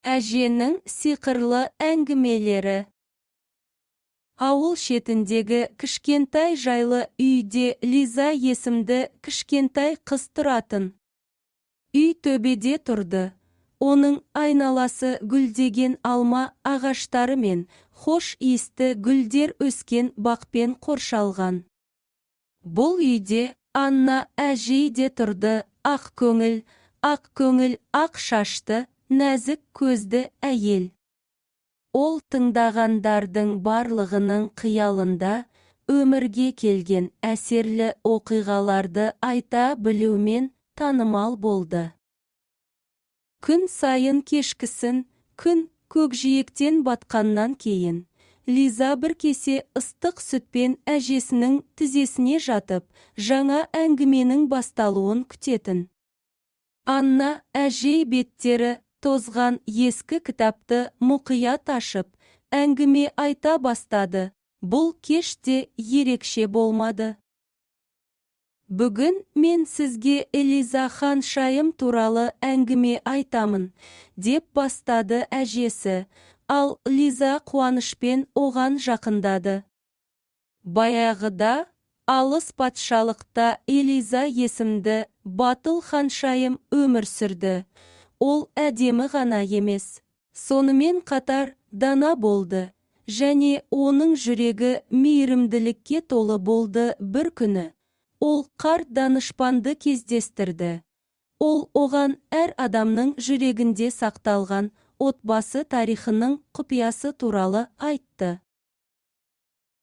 Әженің сиқырлы әңгімелері. Ауыл шетіндегі кішкентай жайлы үйде Лиза есімді кішкентай қыз тұратын. Үй төбеде тұрды. Оның айналасы гүлдеген алма ағаштары мен хош иісті гүлдер өскен бақпен қоршалған. Бұл үйде Анна әжей де тұрды, ақ көңіл, ақ шашты, нәзік көзді әйел. Ол тыңдағандардың барлығының қиялында өмірге келген әсерлі оқиғаларды айта білумен танымал болды. Күн сайын кешкісін, күн көкжиектен батқаннан кейін, Лиза бір кесе ыстық сүтпен әжесінің тізесіне жатып, жаңа әңгіменің басталуын күтетін. Анна әжей беттері тозған ескі кітапты мұқият ашып, әңгіме айта бастады. Бұл кеш те ерекше болмады. Бүгін мен сізге Элиза ханшайым туралы әңгіме айтамын, деп бастады әжесі, ал Лиза қуанышпен оған жақындады. Баяғыда, алыс патшалықта Элиза есімді батыл ханшайым өмір сүрді. Ол әдемі ғана емес, сонымен қатар дана болды, және оның жүрегі мейірімділікке толы болды. Бір күні ол қарт данышпанды кездестірді. Ол оған әр адамның жүрегінде сақталған отбасы тарихының құпиясы туралы айтты.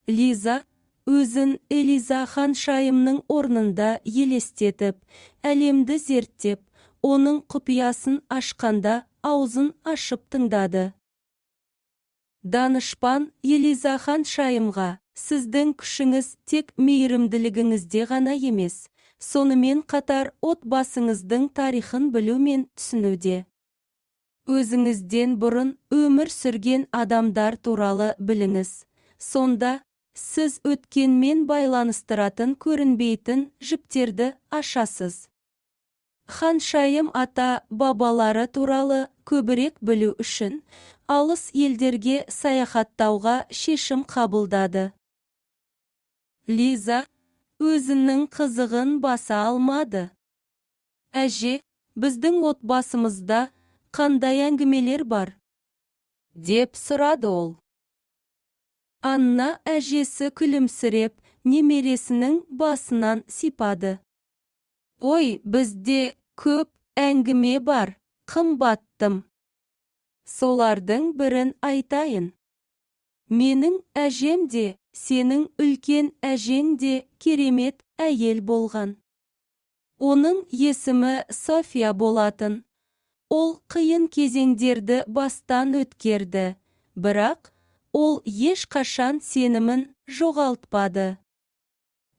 Лиза өзін Элиза ханшайымның орнында елестетіп, әлемді зерттеп, оның құпиясын ашқанда аузын ашып тыңдады. Данышпан Элиза ханшайымға, сіздің күшіңіз тек мейірімділігіңізде ғана емес, сонымен қатар отбасыңыздың тарихын білу мен түсінуде. Өзіңізден бұрын өмір сүрген адамдар туралы біліңіз. Сонда, сіз өткенмен байланыстыратын көрінбейтін жіптерді ашасыз. Ханшайым ата бабалары туралы көбірек білу үшін, алыс елдерге саяхаттауға шешім қабылдады. Лиза өзінің қызығын баса алмады. Әже, біздің отбасымызда қандай әңгімелер бар? Деп сұрады ол. Анна әжесі күлімсіреп, немересінің басынан сипады. Ой, бізде көп әңгіме бар, қымбаттым. Солардың бірін айтайын. Менің әжем де, сенің үлкен әжең де керемет әйел болған. Оның есімі София болатын. Ол қиын кезеңдерді бастан өткерді, бірақ ол ешқашан сенімін жоғалтпады.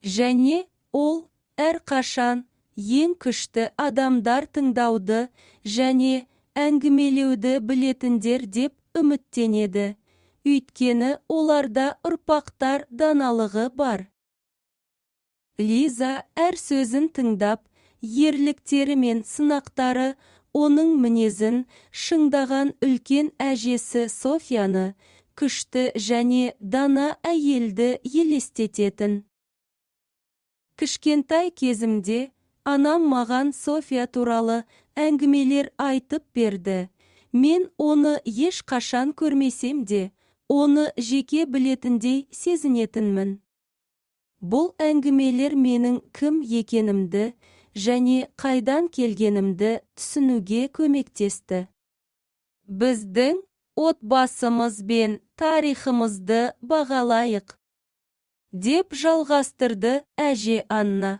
Және ол әрқашан ең күшті адамдар тыңдауды және әңгімелеуді білетіндер деп үміттенеді, өйткені оларда ұрпақтар даналығы бар. Лиза әр сөзін тыңдап, ерліктері мен сынақтары оның мінезін шыңдаған үлкен әжесі Софияны, күшті және дана әйелді елестететін. Кішкентай кезімде анам маған София туралы әңгімелер айтып берді. Мен оны ешқашан көрмесем де, оны жеке білетіндей сезінетінмін. Бұл әңгімелер менің кім екенімді және қайдан келгенімді түсінуге көмектесті. Біздің отбасымыз бен тарихымызды бағалайық, деп жалғастырды әже Анна.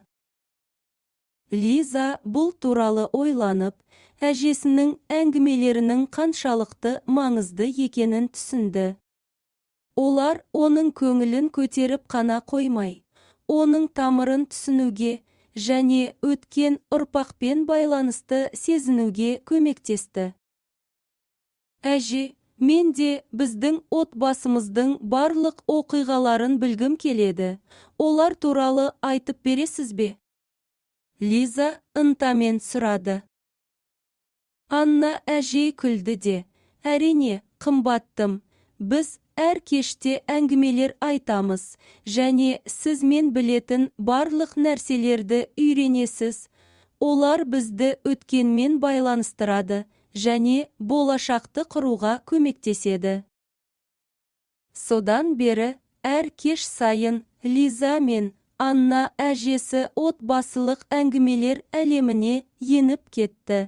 Лиза бұл туралы ойланып, әжесінің әңгімелерінің қаншалықты маңызды екенін түсінді. Олар оның көңілін көтеріп қана қоймай, оның тамырын түсінуге және өткен ұрпақпен байланысты сезінуге көмектесті. Әже, мен де біздің отбасымыздың барлық оқиғаларын білгім келеді. Олар туралы айтып бересіз бе? Лиза ынтамен сұрады. Анна әжей күлді де, Әрине, қымбаттым, біз әр кеште әңгімелер айтамыз, және сіз мен білетін барлық нәрселерді үйренесіз. Олар бізді өткенмен байланыстырады, және болашақты құруға көмектеседі. Содан бері, әр кеш сайын, Лиза мен Анна әжесі отбасылық әңгімелер әлеміне еніп кетті.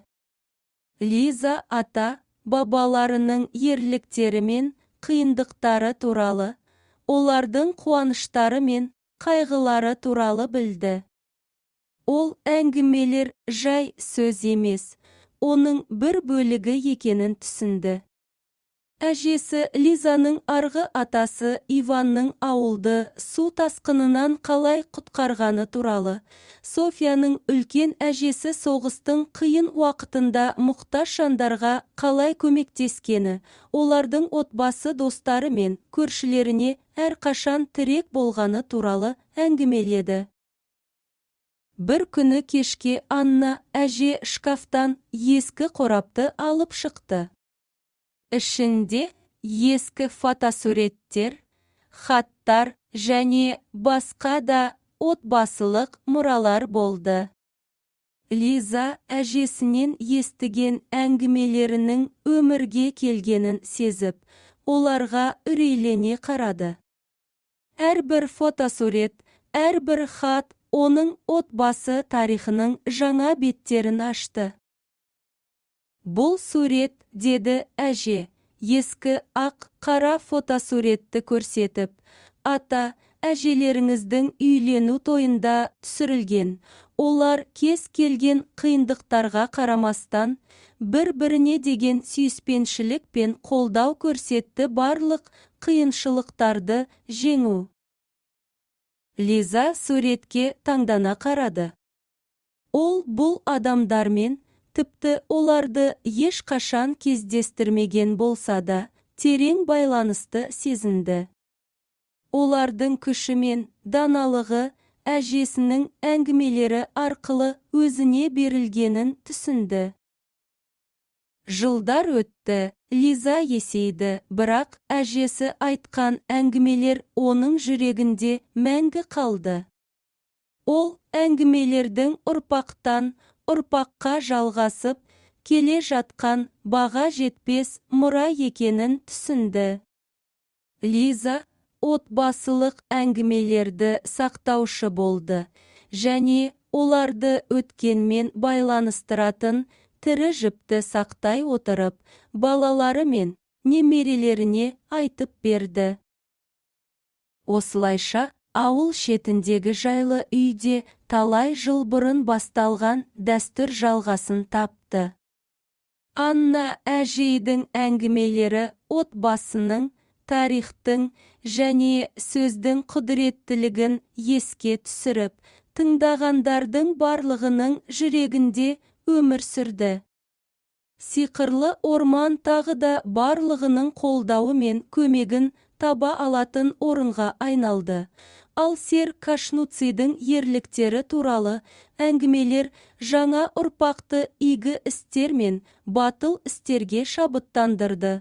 Лиза ата, бабаларының ерліктері мен қиындықтары туралы, олардың қуаныштары мен қайғылары туралы білді. Ол әңгімелер жай сөз емес, оның бір бөлігі екенін түсінді. Әжесі Лизаның арғы атасы Иванның ауылды су тасқынынан қалай құтқарғаны туралы, Софьяның үлкен әжесі соғыстың қиын уақытында мұқтаж жандарға қалай көмектескені, олардың отбасы достары мен көршілеріне әрқашан тірек болғаны туралы әңгімеледі. Бір күні кешке Анна әже шкафтан ескі қорапты алып шықты. Ішінде ескі фотосуреттер, хаттар және басқа да отбасылық мұралар болды. Лиза әжесінен естіген әңгімелерінің өмірге келгенін сезіп, оларға үрейлене қарады. Әрбір фотосурет, әрбір хат оның отбасы тарихының жаңа беттерін ашты. Бұл сурет, деді әже, ескі ақ-қара фотосуретті көрсетіп, ата, әжелеріңіздің үйлену тойында түсірілген. Олар кез келген қиындықтарға қарамастан, бір-біріне деген сүйіспеншілік пен қолдау көрсетті, барлық қиыншылықтарды жеңу. Лиза суретке таңдана қарады. Ол бұл адамдармен, тіпті оларды ешқашан кездестірмеген болса да, терең байланысты сезінді. Олардың күші мен даналығы әжесінің әңгімелері арқылы өзіне берілгенін түсінді. Жылдар өтті, Лиза есейді, бірақ әжесі айтқан әңгімелер оның жүрегінде мәңгі қалды. Ол әңгімелердің ұрпаққа жалғасып, келе жатқан баға жетпес мұра екенін түсінді. Лиза отбасылық әңгімелерді сақтаушы болды, және оларды өткенмен байланыстыратын тірі жіпті сақтай отырып, балалары мен немерелеріне айтып берді. Осылайша, ауыл шетіндегі жайлы үйде талай жыл бұрын басталған дәстүр жалғасын тапты. Анна әжейдің әңгімелері отбасының, тарихтың және сөздің құдіреттілігін еске түсіріп, тыңдағандардың барлығының жүрегінде өмір сүрді. Сиқырлы орман тағы да барлығының қолдауы мен көмегін таба алатын орынға айналды. Ал Сер Кашнуцидің ерліктері туралы әңгімелер жаңа ұрпақты игі істер мен батыл істерге шабыттандырды.